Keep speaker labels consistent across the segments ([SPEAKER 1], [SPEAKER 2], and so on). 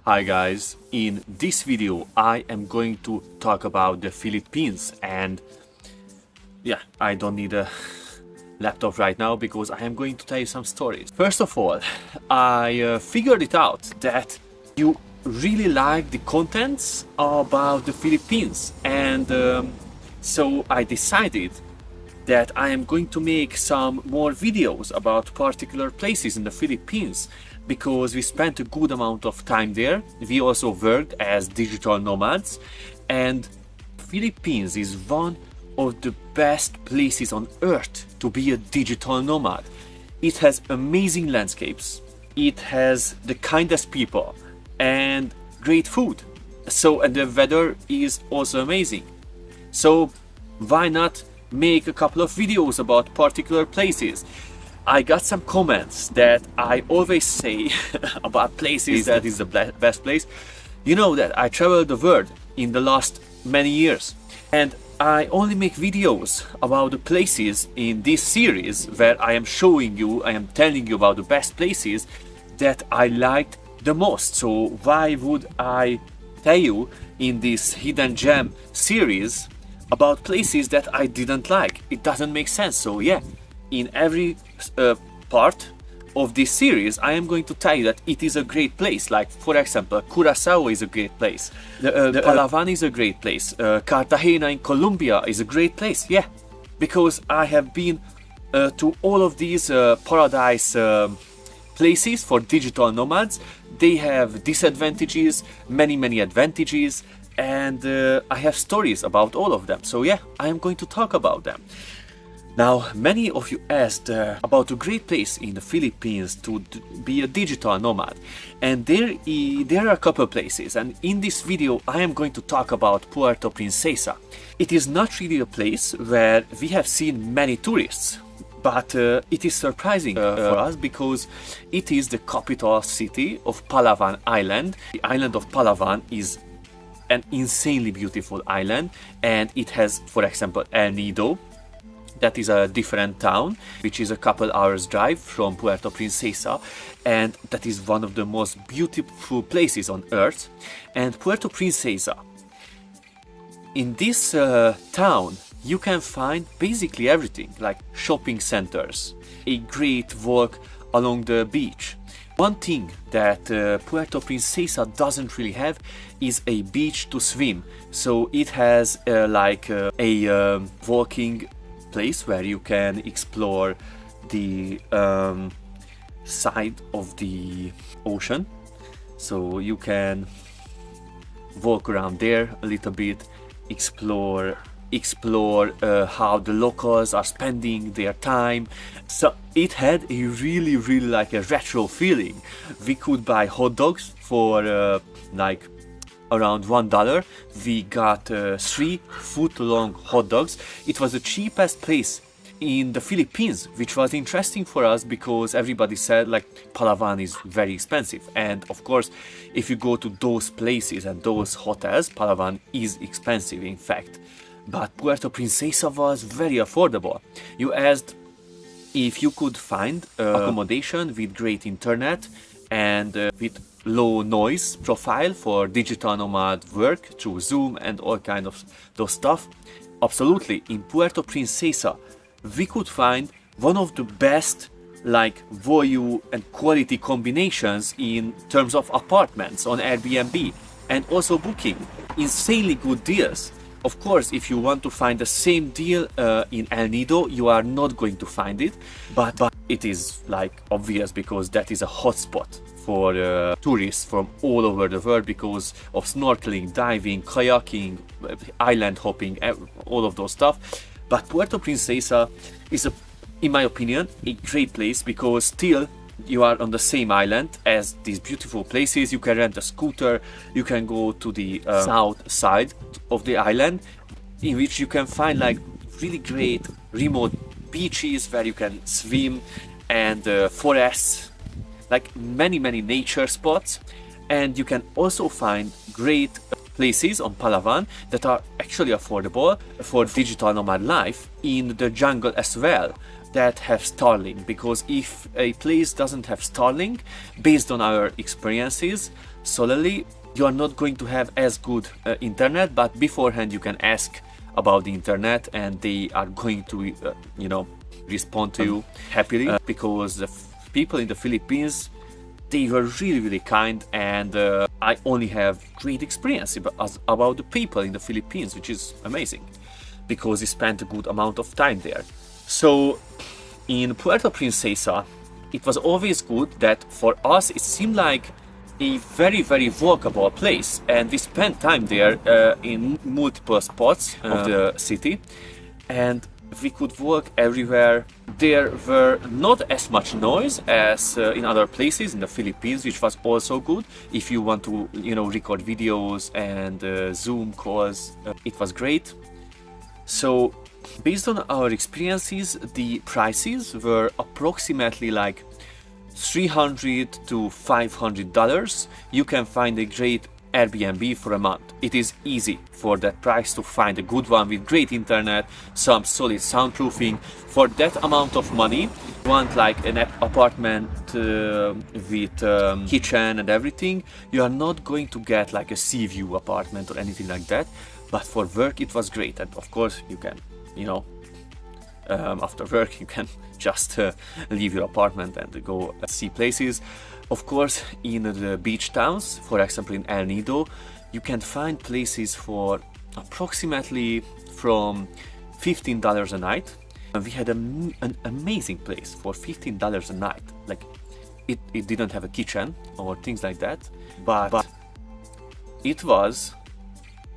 [SPEAKER 1] Hi guys, in this video I am going to talk about the Philippines, and yeah, I don't need a laptop right now because I am going to tell you some stories. First of all, I figured it out that you really like the contents about the Philippines, and so I decided that I am going to make some more videos about particular places in the Philippines because we spent a good amount of time there. We also worked as digital nomads, and Philippines is one of the best places on earth to be a digital nomad. It has amazing landscapes, it has the kindest people and great food. And the weather is also amazing. So why not make a couple of videos about particular places? I got some comments that I always say about places that is the best place. You know that I traveled the world in the last many years, and I only make videos about the places in this series where I am showing you, I am telling you about the best places that I liked the most. So why would I tell you in this hidden gem series about places that I didn't like? It doesn't make sense. So yeah, in every part of this series I am going to tell you that it is a great place. Like for example, Curacao is a great place, Palawan is a great place, Cartagena in Colombia is a great place. Yeah, because I have been to all of these paradise places for digital nomads. They have disadvantages, many advantages, and I have stories about all of them. So yeah, I am going to talk about them. Now, many of you asked about a great place in the Philippines to be a digital nomad, and there are a couple places, and in this video I am going to talk about Puerto Princesa. It is not really a place where we have seen many tourists, but it is surprising for us because it is the capital city of Palawan Island. The island of Palawan is an insanely beautiful island, and it has, for example, El Nido. That is a different town, which is a couple hours drive from Puerto Princesa, and that is one of the most beautiful places on earth. And Puerto Princesa, in this town you can find basically everything, like shopping centers, a great walk along the beach. One thing that Puerto Princesa doesn't really have is a beach to swim, so it has a walking place where you can explore the side of the ocean, so you can walk around there a little bit, explore how the locals are spending their time. So it had a really like a retro feeling. We could buy hot dogs for like around $1. We got 3-foot-long hot dogs. It was the cheapest place in the Philippines, which was interesting for us because everybody said like Palawan is very expensive, and of course if you go to those places and those hotels, Palawan is expensive in fact. But Puerto Princesa was very affordable. You asked if you could find accommodation with great internet and with low noise profile for digital nomad work through Zoom and all kind of those stuff. Absolutely, in Puerto Princesa we could find one of the best like value and quality combinations in terms of apartments on Airbnb, and also booking insanely good deals. Of course, if you want to find the same deal in El Nido, you are not going to find it, but it is like obvious because that is a hotspot for tourists from all over the world because of snorkeling, diving, kayaking, island hopping, all of those stuff. But Puerto Princesa is, in my opinion, a great place because still you are on the same island as these beautiful places. You can rent a scooter, you can go to the south side of the island, in which you can find like really great remote beaches where you can swim, and forests, like many nature spots. And you can also find great places on Palawan that are actually affordable for digital nomad life in the jungle as well. that have Starlink, because if a place doesn't have Starlink, based on our experiences solely, you are not going to have as good internet. But beforehand you can ask about the internet and they are going to you know, respond to you happily, because the people in the Philippines, they were really kind, and I only have great experience about the people in the Philippines, which is amazing because we spent a good amount of time there. So in Puerto Princesa, it was always good that for us it seemed like a very walkable place, and we spent time there in multiple spots of the city, and we could walk everywhere. There were not as much noise as in other places in the Philippines, which was also good if you want to, you know, record videos and Zoom calls. It was great. So based on our experiences, the prices were approximately like $300 to $500. You can find a great Airbnb for a month. It is easy for that price to find a good one with great internet, some solid soundproofing. For that amount of money, you want like an apartment with kitchen and everything. You are not going to get like a sea view apartment or anything like that. But for work it was great, and of course you can, you know, after work you can just leave your apartment and go see places. Of course, in the beach towns, for example in El Nido, you can find places for approximately from $15 a night. And we had an amazing place for $15 a night. Like it didn't have a kitchen or things like that, but it was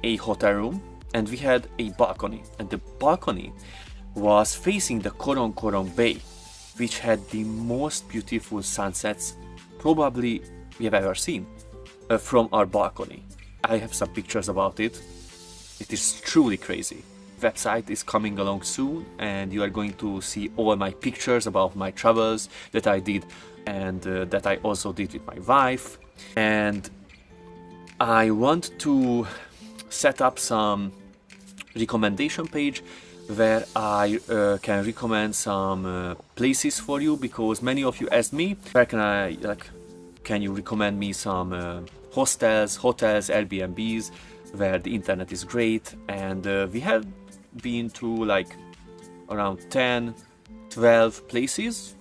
[SPEAKER 1] a hotel room, and we had a balcony, and the balcony was facing the Corong Corong Bay, which had the most beautiful sunsets probably we have ever seen from our balcony. I have some pictures about it. It is truly crazy. Website is coming along soon, and you are going to see all my pictures about my travels that I did, and that I also did with my wife. And I want to set up some recommendation page where I can recommend some places for you, because many of you asked me, where can you recommend me some hostels, Airbnbs where the internet is great. And we have been to like around 10-12 places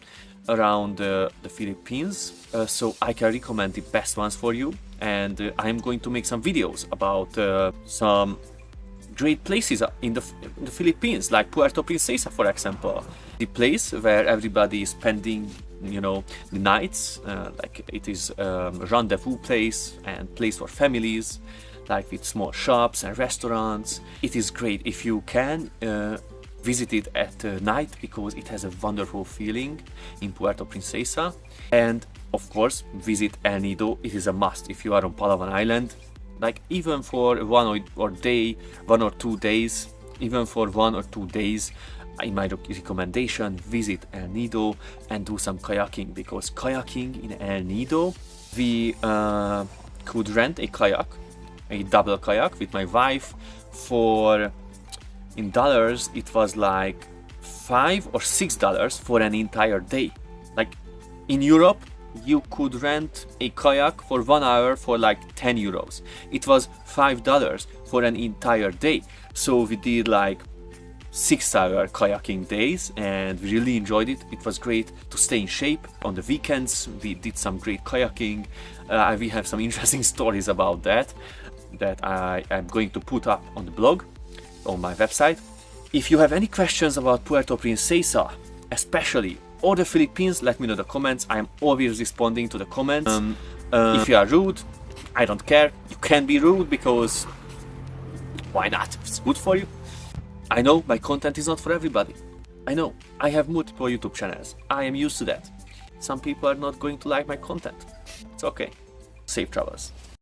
[SPEAKER 1] around the Philippines, so I can recommend the best ones for you. And I'm going to make some videos about some great places in the Philippines, like Puerto Princesa, for example. The place where everybody is spending, you know, the nights, like it is a rendezvous place and place for families, like with small shops and restaurants. It is great if you can visit it at night, because it has a wonderful feeling in Puerto Princesa. And of course, visit El Nido. It is a must if you are on Palawan Island. Like even for 1 or 2 days, even for 1 or 2 days, in my recommendation, visit El Nido and do some kayaking, because kayaking in El Nido, we could rent a kayak, a double kayak with my wife for, in dollars, it was like $5 or $6 for an entire day. Like in Europe, you could rent a kayak for 1 hour for like 10 euros. It was $5 for an entire day. So we did like 6-hour kayaking days, and we really enjoyed it. It was great to stay in shape. On the weekends we did some great kayaking. We have some interesting stories about that I am going to put up on the blog, on my website. If you have any questions about Puerto Princesa especially, or the Philippines, let me know in the comments. I am always responding to the comments. If you are rude, I don't care. You can be rude, because why not? It's good for you. I know my content is not for everybody. I know. I have multiple YouTube channels. I am used to that. Some people are not going to like my content. It's okay. Safe travels.